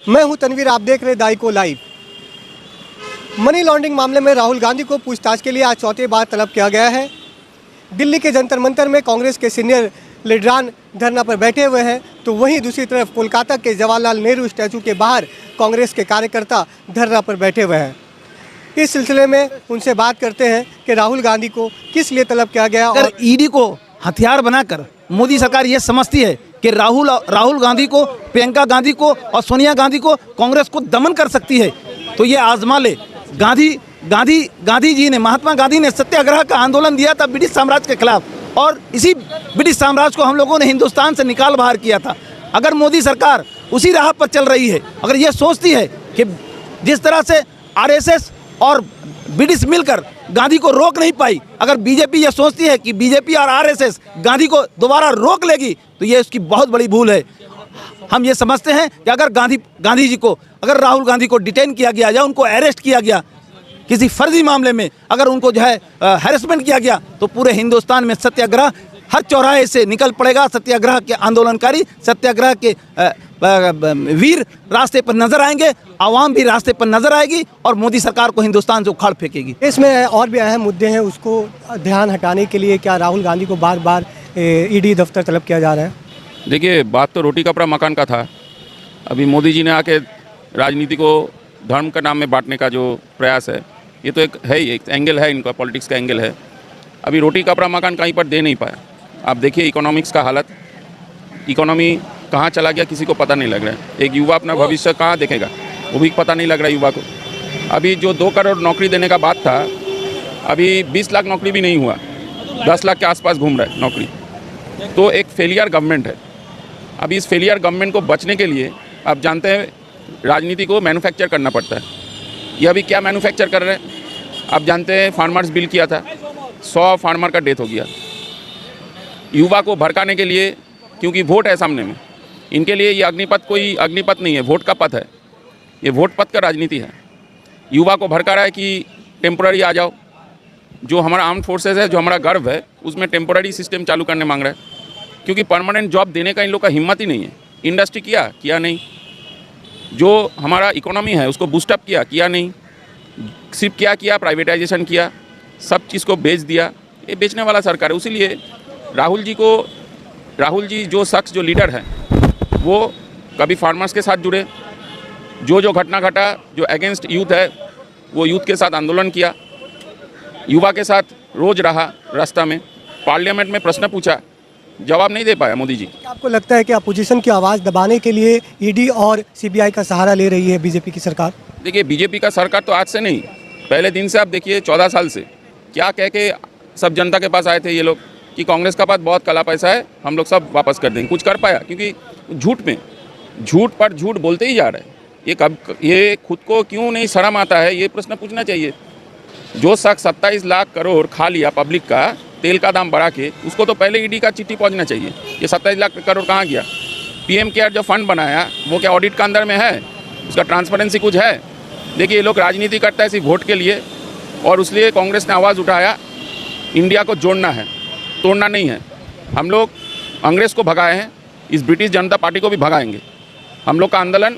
मैं हूं तनवीर, आप देख रहे दाइको लाइव। मनी लॉन्ड्रिंग मामले में राहुल गांधी को पूछताछ के लिए आज चौथी बार तलब किया गया है। दिल्ली के जंतर मंतर में कांग्रेस के सीनियर लीडरान धरना पर बैठे हुए हैं, तो वहीं दूसरी तरफ कोलकाता के जवाहरलाल नेहरू स्टैचू के बाहर कांग्रेस के कार्यकर्ता धरना पर बैठे हुए हैं। इस सिलसिले में उनसे बात करते हैं कि राहुल गांधी को किस लिए तलब किया गया। अगर ईडी को हथियार बनाकर मोदी सरकार ये समझती है कि राहुल गांधी को, प्रियंका गांधी को और सोनिया गांधी को कांग्रेस को दमन कर सकती है, तो ये आजमा ले। गांधी जी ने, महात्मा गांधी ने सत्याग्रह का आंदोलन दिया था ब्रिटिश साम्राज्य के खिलाफ, और इसी ब्रिटिश साम्राज्य को हम लोगों ने हिंदुस्तान से निकाल बाहर किया था। अगर मोदी सरकार उसी राह पर चल रही है, अगर ये सोचती है कि जिस तरह से आरएसएस और ब्रिटिश मिलकर गांधी को रोक नहीं पाई, अगर बीजेपी ये सोचती है कि बीजेपी और आरएसएस गांधी को दोबारा रोक लेगी, तो ये उसकी बहुत बड़ी भूल है। हम ये समझते हैं कि अगर गांधी जी को, अगर राहुल गांधी को डिटेन किया गया या उनको अरेस्ट किया गया किसी फर्जी मामले में, अगर उनको जो है हैरेसमेंट किया गया, तो पूरे हिंदुस्तान में सत्याग्रह हर चौराहे से निकल पड़ेगा। सत्याग्रह के आंदोलनकारी, सत्याग्रह के वीर रास्ते पर नजर आएंगे, आवाम भी रास्ते पर नजर आएगी और मोदी सरकार को हिंदुस्तान से उखाड़ फेंकेगी। इसमें और भी अहम मुद्दे हैं, उसको ध्यान हटाने के लिए क्या राहुल गांधी को बार बार ईडी दफ्तर तलब किया जा रहा है? देखिए, बात तो रोटी कपड़ा मकान का था। अभी मोदी जी ने आके राजनीति को धर्म के नाम में बांटने का जो प्रयास है, ये तो एक एंगल है, इनका पॉलिटिक्स का एंगल है। अभी रोटी कपड़ा मकान कहीं पर दे नहीं पाया। आप देखिए इकोनॉमिक्स का हालत, इकोनॉमी कहाँ चला गया किसी को पता नहीं लग रहा है। एक युवा अपना भविष्य कहाँ देखेगा, वो भी पता नहीं लग रहा है युवा को। अभी जो 2 करोड़ नौकरी देने का बात था, अभी 20 लाख नौकरी भी नहीं हुआ, 10 लाख के आसपास घूम रहा है नौकरी। तो एक फेलियर गवर्नमेंट है। अभी इस फेलियर गवर्नमेंट को बचने के लिए आप जानते हैं राजनीति को मैन्युफैक्चर करना पड़ता है। ये अभी क्या मैन्युफैक्चर कर रहे हैं आप जानते हैं। फार्मर्स बिल किया था, 100 फार्मर का डेथ हो गया। युवा को भड़काने के लिए, क्योंकि वोट है सामने में, इनके लिए ये अग्निपथ कोई अग्निपथ नहीं है, वोट का पथ है। ये वोट पथ का राजनीति है। युवा को भड़का रहा है कि टेम्पोररी आ जाओ। जो हमारा आर्म्ड फोर्सेस है, जो हमारा गर्व है, उसमें टेम्पोररी सिस्टम चालू करने मांग रहा है, क्योंकि परमानेंट जॉब देने का इन लोग का हिम्मत ही नहीं है। इंडस्ट्री किया नहीं। जो हमारा इकोनॉमी है उसको बूस्टअप किया नहीं। सिर्फ किया प्राइवेटाइजेशन किया, सब चीज़ को बेच दिया। ये बेचने वाला सरकार है। उसीलिए राहुल जी जो शख्स, जो लीडर है, वो कभी फार्मर्स के साथ जुड़े, जो घटना घटा, जो अगेंस्ट यूथ है, वो यूथ के साथ आंदोलन किया, युवा के साथ रोज रहा रास्ता में, पार्लियामेंट में प्रश्न पूछा, जवाब नहीं दे पाया मोदी जी। आपको लगता है कि अपोजिशन की आवाज़ दबाने के लिए ईडी और सीबीआई का सहारा ले रही है बीजेपी की सरकार? देखिए, बीजेपी का सरकार तो आज से नहीं, पहले दिन से आप देखिए 14 साल से क्या कह के सब जनता के पास आए थे ये लोग कि कांग्रेस का पास बहुत काला पैसा है, हम लोग सब वापस कर देंगे। कुछ कर पाया? क्योंकि झूठ पर झूठ बोलते ही जा रहे हैं। ये खुद को क्यों नहीं शर्म आता है, ये प्रश्न पूछना चाहिए। जो शख्स 27 लाख करोड़ खा लिया पब्लिक का, तेल का दाम बढ़ा के, उसको तो पहले ईडी का चिट्ठी पहुंचना चाहिए। ये 27 लाख करोड़ कहाँ गया? पीएम केयर जो फंड बनाया, वो क्या ऑडिट का अंदर में है? उसका ट्रांसपेरेंसी कुछ है? देखिए, ये लोग राजनीति करता है सिर्फ वोट के लिए, और इसलिए कांग्रेस ने आवाज़ उठाया, इंडिया को जोड़ना है, तोड़ना नहीं है। हम लोग अंग्रेज़ को भगाए हैं, इस ब्रिटिश जनता पार्टी को भी भगाएंगे। हम लोग का आंदोलन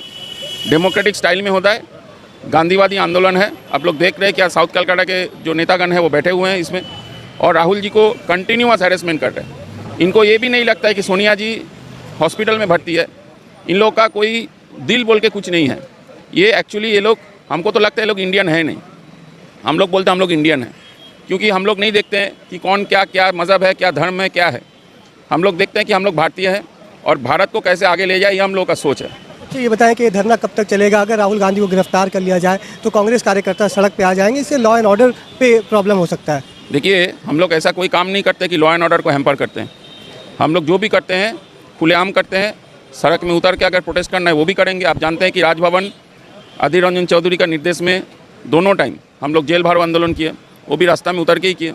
डेमोक्रेटिक स्टाइल में होता है, गांधीवादी आंदोलन है। आप लोग देख रहे हैं क्या साउथ कलकत्ता के जो नेतागण हैं वो बैठे हुए हैं इसमें, और राहुल जी को कंटिन्यूअस हैरेसमेंट कर रहे हैं। इनको ये भी नहीं लगता है कि सोनिया जी हॉस्पिटल में भर्ती है। इन लोग का कोई दिल बोल के कुछ नहीं है। ये एक्चुअली ये लोग, हमको तो लगता है लोग इंडियन है नहीं। हम लोग बोलते हैं हम लोग इंडियन हैं, क्योंकि हम लोग नहीं देखते हैं कि कौन क्या मज़हब है, क्या धर्म है, क्या है। हम लोग देखते हैं कि हम लोग भारतीय हैं और भारत को कैसे आगे ले जाए, ये हम लोग का सोच है। तो ये बताएं कि ये धरना कब तक चलेगा? अगर राहुल गांधी को गिरफ्तार कर लिया जाए तो कांग्रेस कार्यकर्ता सड़क पे आ जाएंगे, इससे लॉ एंड ऑर्डर पे प्रॉब्लम हो सकता है। देखिए, हम लोग ऐसा कोई काम नहीं करते कि लॉ एंड ऑर्डर को हैम्पर करते हैं। हम लोग जो भी करते हैं खुलेआम करते हैं। सड़क में उतर के अगर प्रोटेस्ट करना है वो भी करेंगे। आप जानते हैं कि राजभवन अधीर रंजन चौधरी का निर्देश में दोनों टाइम हम लोग जेल भरो आंदोलन किए, वो भी रास्ता में उतर के ही किए।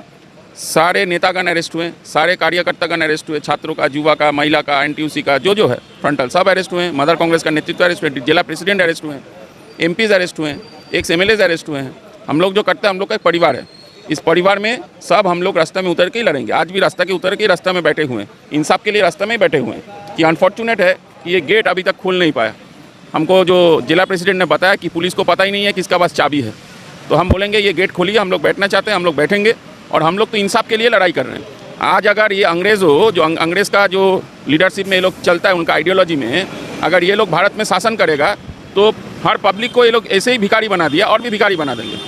सारे नेतागण अरेस्ट हुए, सारे कार्यकर्तागण अरेस्ट हुए, छात्रों का, युवा का, महिला का, एनटीयूसी का, जो है फ्रंटल सब अरेस्ट हुए हैं। मदर कांग्रेस का नेतृत्व अरेस्ट हुए, जिला प्रेसिडेंट अरेस्ट हुए हैं, एमपीज अरेस्ट हुए हैं, एक एमएलएज अरेस्ट हुए हैं। हम लोग जो करते हैं, हम लोग का एक परिवार है। इस परिवार में सब हम लोग रास्ते में उतर के ही लड़ेंगे। आज भी रास्ता के उतर के रास्ते में बैठे हुए हैं, इंसाफ के लिए रास्ते में ही बैठे हुए हैं। कि अनफॉर्चुनेट है कि ये गेट अभी तक खुल नहीं पाया। हमको जो जिला प्रेसिडेंट ने बताया कि पुलिस को पता ही नहीं है किसका पास चाबी है, तो हम बोलेंगे ये गेट खोलिए, हम लोग बैठना चाहते हैं, हम लोग बैठेंगे। और हम लोग तो इंसाफ के लिए लड़ाई कर रहे हैं। आज अगर ये अंग्रेज़ हो, जो अंग्रेज़ का जो लीडरशिप में ये लोग चलता है, उनका आइडियोलॉजी में अगर ये लोग भारत में शासन करेगा तो हर पब्लिक को ये लोग ऐसे ही भिखारी बना दिया और भी भिखारी बना देंगे।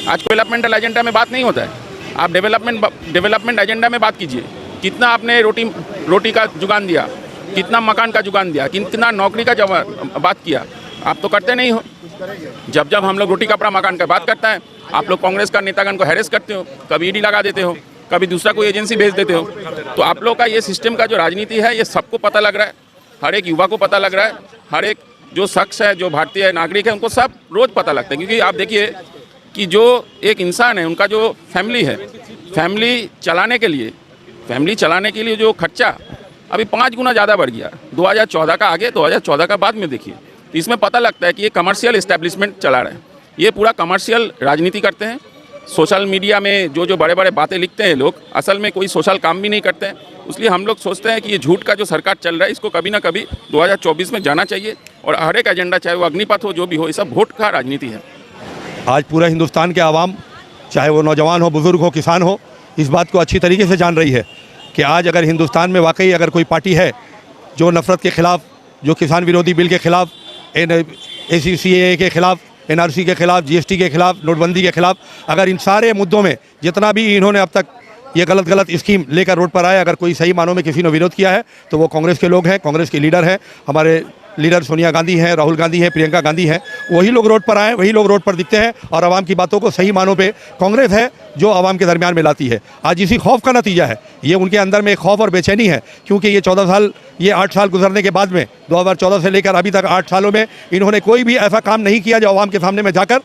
आज डेवलपमेंटल एजेंडा में बात नहीं होता है, आप डेवलपमेंट एजेंडा में बात कीजिए। कितना आपने रोटी का जुगान दिया, कितना मकान का जुगान दिया, कितना नौकरी का बात किया, आप तो करते नहीं हो। जब हम लोग रोटी कपड़ा मकान का बात करता है, आप लोग कांग्रेस का नेतागण को हैरेस करते हो, कभी ईडी लगा देते हो, कभी दूसरा कोई एजेंसी भेज देते हो। तो आप लोग का ये सिस्टम का जो राजनीति है, ये सबको पता लग रहा है, हर एक युवा को पता लग रहा है, हर एक जो शख्स है, जो भारतीय नागरिक है, उनको सब रोज़ पता लगता है। क्योंकि आप देखिए कि जो एक इंसान है, उनका जो फैमिली है, फैमिली चलाने के लिए जो खर्चा अभी 5 गुना ज़्यादा बढ़ गया। 2014 का आगे, 2014 का बाद में देखिए, तो इसमें पता लगता है कि ये कमर्शियल इस्टेब्लिशमेंट चला रहा है, ये पूरा कमर्शियल राजनीति करते हैं। सोशल मीडिया में जो बड़े बड़े बातें लिखते हैं लोग, असल में कोई सोशल काम भी नहीं करते हैं। इसलिए हम लोग सोचते हैं कि ये झूठ का जो सरकार चल रहा है, इसको कभी ना कभी 2024 में जाना चाहिए। और हर एक एजेंडा, चाहे वो अग्निपथ हो, जो भी हो, ये सब वोट का राजनीति है। आज पूरा हिंदुस्तान के आवाम, चाहे वो नौजवान हो, बुज़ुर्ग हो, किसान हो, इस बात को अच्छी तरीके से जान रही है कि आज अगर हिंदुस्तान में वाकई अगर कोई पार्टी है जो नफ़रत के ख़िलाफ़, जो किसान विरोधी बिल के ख़िलाफ़, ACCA के ख़िलाफ़, NRC के ख़िलाफ़, GST के ख़िलाफ़, नोटबंदी के ख़िलाफ़, अगर इन सारे मुद्दों में जितना भी इन्होंने अब तक ये गलत स्कीम लेकर रोड पर आए, अगर कोई सही मानों में किसी ने विरोध किया है तो वो कांग्रेस के लोग हैं, कांग्रेस के लीडर हैं। हमारे लीडर सोनिया गांधी हैं, राहुल गांधी हैं, प्रियंका गांधी हैं, वही लोग रोड पर आए, वही लोग रोड पर दिखते हैं और आवाम की बातों को सही मानों पे कांग्रेस है जो आवाम के दरमियान में लाती है। आज इसी खौफ का नतीजा है, ये उनके अंदर में एक खौफ और बेचैनी है, क्योंकि ये 14 साल, ये 8 साल गुजरने के बाद में 2014 से लेकर अभी तक 8 सालों में इन्होंने कोई भी ऐसा काम नहीं किया जो आवाम के सामने में जाकर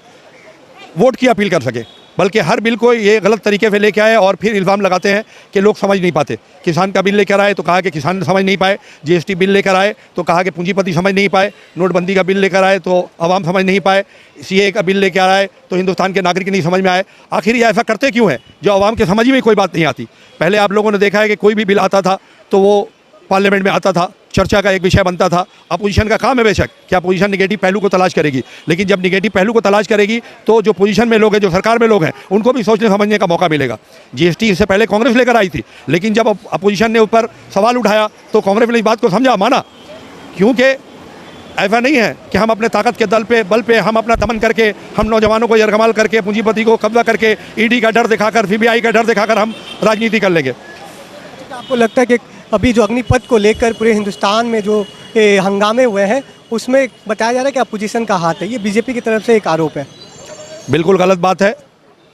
वोट की अपील कर सके, बल्कि हर बिल को ये गलत तरीके से लेके आए और फिर इल्ज़ाम लगाते हैं कि लोग समझ नहीं पाते। किसान का बिल लेकर आए तो कहा कि किसान समझ नहीं पाए, GST बिल लेकर आए तो कहा कि पूंजीपति समझ नहीं पाए, नोटबंदी का बिल लेकर आए तो आवाम समझ नहीं पाए, CA का बिल लेकर आए तो हिंदुस्तान के नागरिक नहीं समझ में आए। आखिर ये ऐसा करते क्यों है जो आवाम के समझ में कोई बात नहीं आती। पहले आप लोगों ने देखा है कि कोई भी बिल आता था तो वो पार्लियामेंट में आता था, चर्चा का एक विषय बनता था। अपोजिशन का काम है बेशक कि अपोजिशन निगेटिव पहलू को तलाश करेगी, लेकिन जब निगेटिव पहलू को तलाश करेगी तो जो पोजीशन में लोग हैं, जो सरकार में लोग हैं, उनको भी सोचने समझने का मौका मिलेगा। GST इससे पहले कांग्रेस लेकर आई थी, लेकिन जब अपोजिशन ने ऊपर सवाल उठाया तो कांग्रेस ने इस बात को समझा, माना। क्योंकि ऐसा नहीं है कि हम अपने ताकत के बल पे हम अपना दमन करके, हम नौजवानों को यरगमाल करके, पूंजीपति को कब्जा करके, ED का डर दिखाकर, CBI का डर दिखाकर हम राजनीति कर लेंगे। आपको लगता है कि अभी जो अग्निपथ को लेकर पूरे हिंदुस्तान में जो हंगामे हुए हैं, उसमें बताया जा रहा है कि अपोजिशन का हाथ है, ये बीजेपी की तरफ से एक आरोप है? बिल्कुल गलत बात है।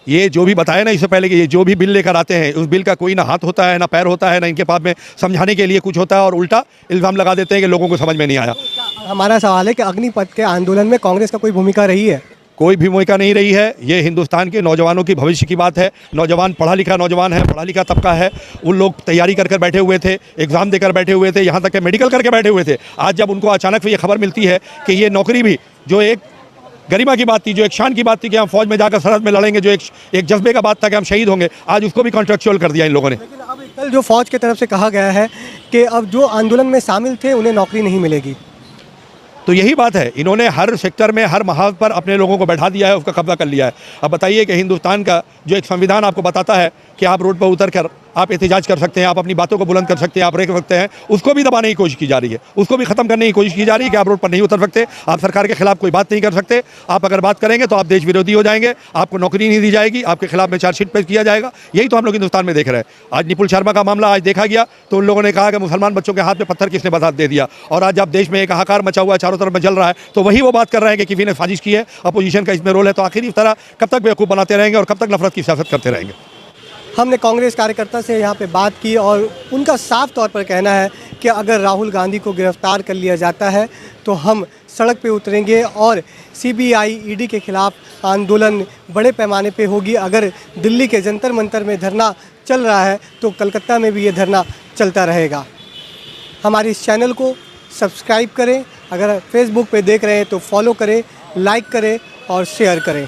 ये जो भी बताया ना इससे पहले कि ये जो भी बिल लेकर आते हैं, उस बिल का कोई ना हाथ होता है, ना पैर होता है, ना इनके पास में समझाने के लिए कुछ होता है, और उल्टा इल्ज़ाम लगा देते हैं कि लोगों को समझ में नहीं आया। हमारा सवाल है कि अग्निपथ के आंदोलन में कांग्रेस का कोई भूमिका रही है? कोई भी भूमिका नहीं रही है। ये हिंदुस्तान के नौजवानों की भविष्य की बात है। नौजवान पढ़ा लिखा नौजवान है, पढ़ा लिखा तबका है। उन लोग तैयारी कर बैठे हुए थे, एग्ज़ाम देकर बैठे हुए थे, यहाँ तक कि मेडिकल करके बैठे हुए थे। आज जब उनको अचानक से ये खबर मिलती है कि ये नौकरी भी, जो एक गरिमा की बात थी, जो एक शान की बात थी कि हम फौज में जाकर सरहद में लड़ेंगे, जो एक जज्बे का बात था कि हम शहीद होंगे, आज उसको भी कॉन्ट्रेक्चुअल कर दिया इन लोगों ने। लेकिन अब कल जो फौज की तरफ से कहा गया है कि अब जो आंदोलन में शामिल थे उन्हें नौकरी नहीं मिलेगी, तो यही बात है, इन्होंने हर सेक्टर में, हर महाज पर अपने लोगों को बैठा दिया है, उसका कब्जा कर लिया है। अब बताइए कि हिंदुस्तान का जो एक संविधान आपको बताता है कि आप रोड पर उतर कर आप एहतजाज कर सकते हैं, आप अपनी बातों को बुलंद कर सकते हैं, आप रख सकते हैं, उसको भी दबाने की कोशिश की जा रही है, उसको भी खत्म करने की कोशिश की जा रही है कि आप रोड पर नहीं उतर सकते, आप सरकार के खिलाफ कोई बात नहीं कर सकते। आप अगर बात करेंगे तो आप देश विरोधी हो जाएंगे, आपको नौकरी नहीं दी जाएगी, आपके खिलाफ में चार्जशीट पेश किया जाएगा। यही तो हम लोग हिंदुस्तान में देख रहे हैं। आज निपुल शर्मा का मामला आज देखा गया तो उन लोगों ने कहा कि मुसलमान बच्चों के हाथ में पत्थर किसने बता दे दिया, और आज जब देश में एक हाहाकार मचा हुआ है, चारों तरफ में जल रहा है, तो वही वो बात कर रहे हैं कि किसी ने साजिश की है, अपोजिशन का इसमें रोल है। तो आखिर इस तरह कब तक बेवकूफ़ बनाते रहेंगे और कब तक नफरत की सियासत करते रहेंगे? हमने कांग्रेस कार्यकर्ता से यहाँ पे बात की और उनका साफ तौर पर कहना है कि अगर राहुल गांधी को गिरफ्तार कर लिया जाता है तो हम सड़क पे उतरेंगे और CBI ED के खिलाफ आंदोलन बड़े पैमाने पे होगी। अगर दिल्ली के जंतर मंतर में धरना चल रहा है तो कलकत्ता में भी ये धरना चलता रहेगा। हमारे इस चैनल को सब्सक्राइब करें, अगर फेसबुक पे देख रहे हैं तो फॉलो करें, लाइक करें और शेयर करें।